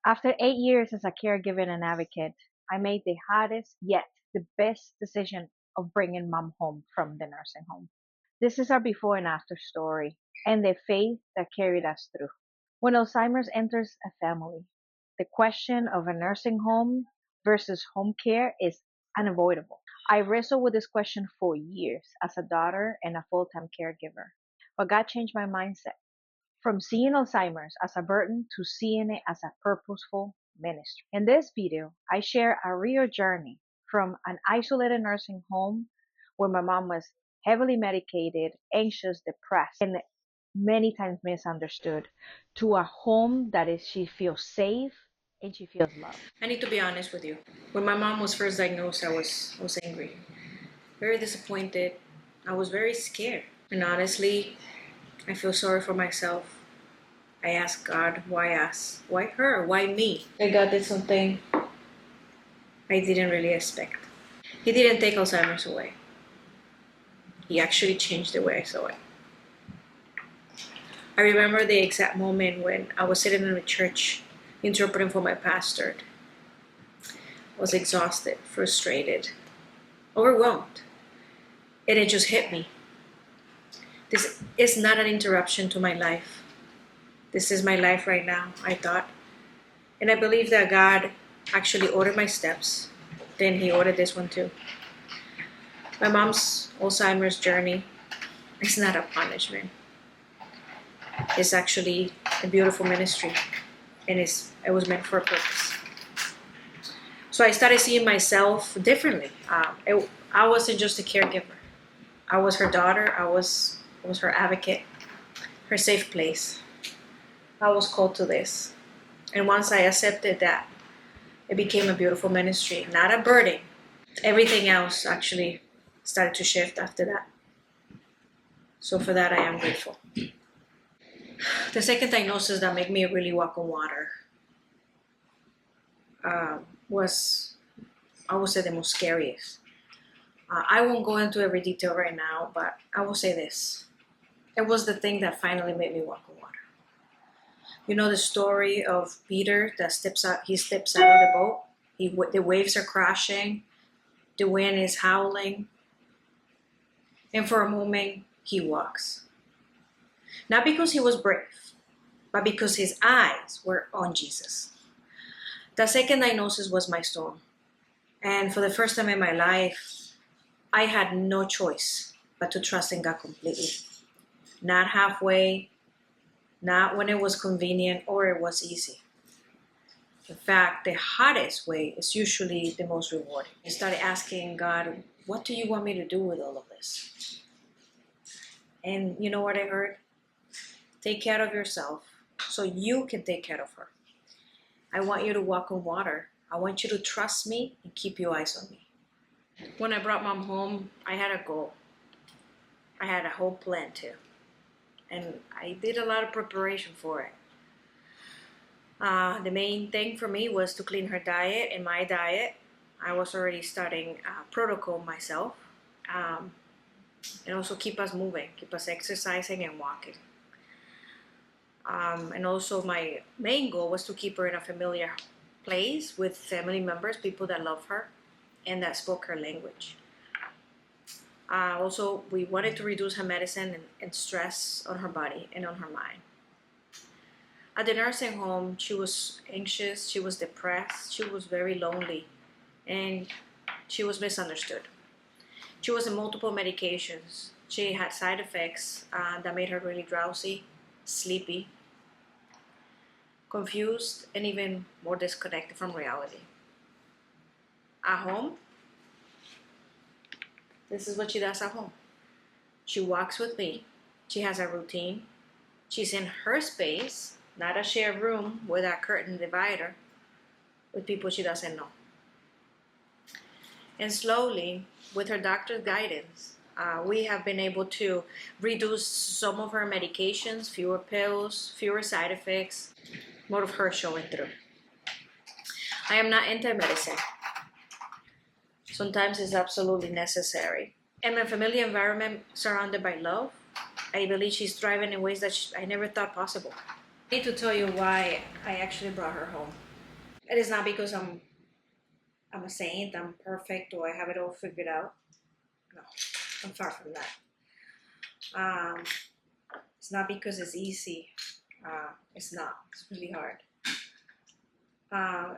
After 8 years as a caregiver and advocate, I made the hardest yet the best decision of bringing mom home from the nursing home. This is our before and after story and the faith that carried us through. When Alzheimer's enters a family, the question of a nursing home versus home care is unavoidable. I wrestled with this question for years as a daughter and a full-time caregiver, but God changed my mindset from seeing Alzheimer's as a burden to seeing it as a purposeful ministry. In this video, I share a real journey from an isolated nursing home where my mom was heavily medicated, anxious, depressed, and many times misunderstood, to a home that is she feels safe and she feels loved. I need to be honest with you. When my mom was first diagnosed, I was angry, very disappointed. I was very scared. And honestly, I feel sorry for myself. I asked God, why us? Why her? Why me? And God did something I didn't really expect. He didn't take Alzheimer's away. He actually changed the way I saw it. I remember the exact moment when I was sitting in the church interpreting for my pastor. I was exhausted, frustrated, overwhelmed. And it just hit me. This is not an interruption to my life. This is my life right now, I thought. And I believe that God actually ordered my steps. Then He ordered this one too. My mom's Alzheimer's journey is not a punishment. It's actually a beautiful ministry. And it was meant for a purpose. So I started seeing myself differently. I wasn't just a caregiver. I was her daughter. I was her advocate, her safe place. I was called to this. And once I accepted that, it became a beautiful ministry, not a burden. Everything else actually started to shift after that. So for that, I am grateful. The second diagnosis that made me really walk on water was, I would say, the most scariest. I won't go into every detail right now, but I will say this. It was the thing that finally made me walk on water. You know the story of Peter that steps out of the boat. The waves are crashing, the wind is howling, and for a moment he walks. Not because he was brave, but because his eyes were on Jesus. The second diagnosis was my storm. And for the first time in my life, I had no choice but to trust in God completely. Not halfway, not when it was convenient or it was easy. In fact, the hardest way is usually the most rewarding. I started asking God, what do you want me to do with all of this? And you know what I heard? Take care of yourself so you can take care of her. I want you to walk on water. I want you to trust me and keep your eyes on me. When I brought mom home, I had a goal. I had a whole plan too. And I did a lot of preparation for it. The main thing for me was to clean her diet and my diet. I was already starting a protocol myself. And also keep us moving, keep us exercising and walking. And also my main goal was to keep her in a familiar place with family members, people that love her and that spoke her language. Also, we wanted to reduce her medicine and stress on her body and on her mind. At the nursing home, she was anxious, she was depressed, she was very lonely, and she was misunderstood. She was on multiple medications. She had side effects that made her really drowsy, sleepy, confused, and even more disconnected from reality. At home, this is what she does at home. She walks with me. She has a routine. She's in her space, not a shared room with a curtain divider with people she doesn't know. And slowly, with her doctor's guidance, we have been able to reduce some of her medications, fewer pills, fewer side effects, more of her showing through. I am not anti-medicine. Sometimes it's absolutely necessary. In my familiar environment, surrounded by love, I believe she's thriving in ways that I never thought possible. I need to tell you why I actually brought her home. It is not because I'm a saint, I'm perfect, or I have it all figured out. No, I'm far from that. Um, it's not because it's easy. It's not. It's really hard. Uh,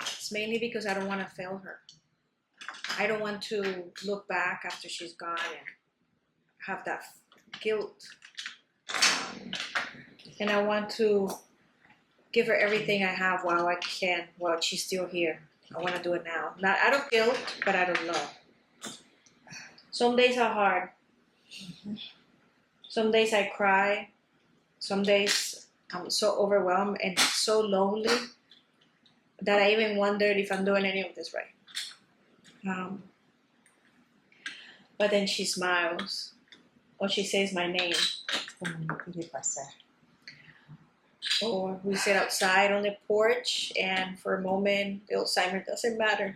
it's mainly because I don't want to fail her. I don't want to look back after she's gone and have that guilt. Um, and I want to give her everything I have while I can, while she's still here. I want to do it now. Not out of guilt, but out of love. Some days are hard. Some days I cry. Some days I'm so overwhelmed and so lonely that I even wondered if I'm doing any of this right. But then she smiles, or she says my name, or we sit outside on the porch, and for a moment, the Alzheimer doesn't matter.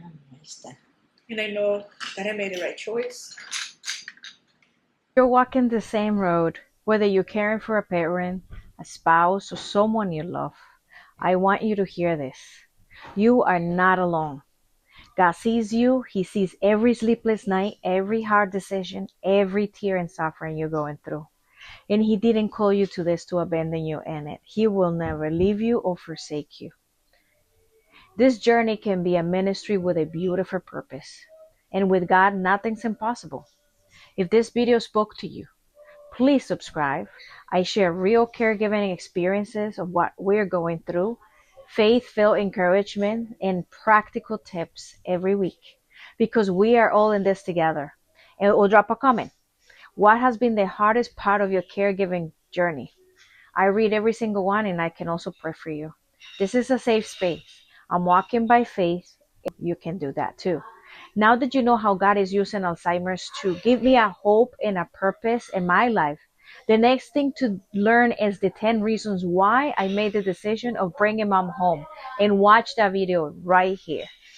And I know that I made the right choice. You're walking the same road, whether you're caring for a parent, a spouse, or someone you love. I want you to hear this. You are not alone. God sees you. He sees every sleepless night, every hard decision, every tear and suffering you're going through. And He didn't call you to this to abandon you in it. He will never leave you or forsake you. This journey can be a ministry with a beautiful purpose. And with God, nothing's impossible. If this video spoke to you, please subscribe. I share real caregiving experiences of what we're going through, faith-filled encouragement, and practical tips every week because we are all in this together. Or drop a comment. What has been the hardest part of your caregiving journey? I read every single one and I can also pray for you. This is a safe space. I'm walking by faith. You can do that too. Now that you know how God is using Alzheimer's to give me a hope and a purpose in my life, the next thing to learn is the 10 reasons why I made the decision of bringing mom home. And watch that video right here.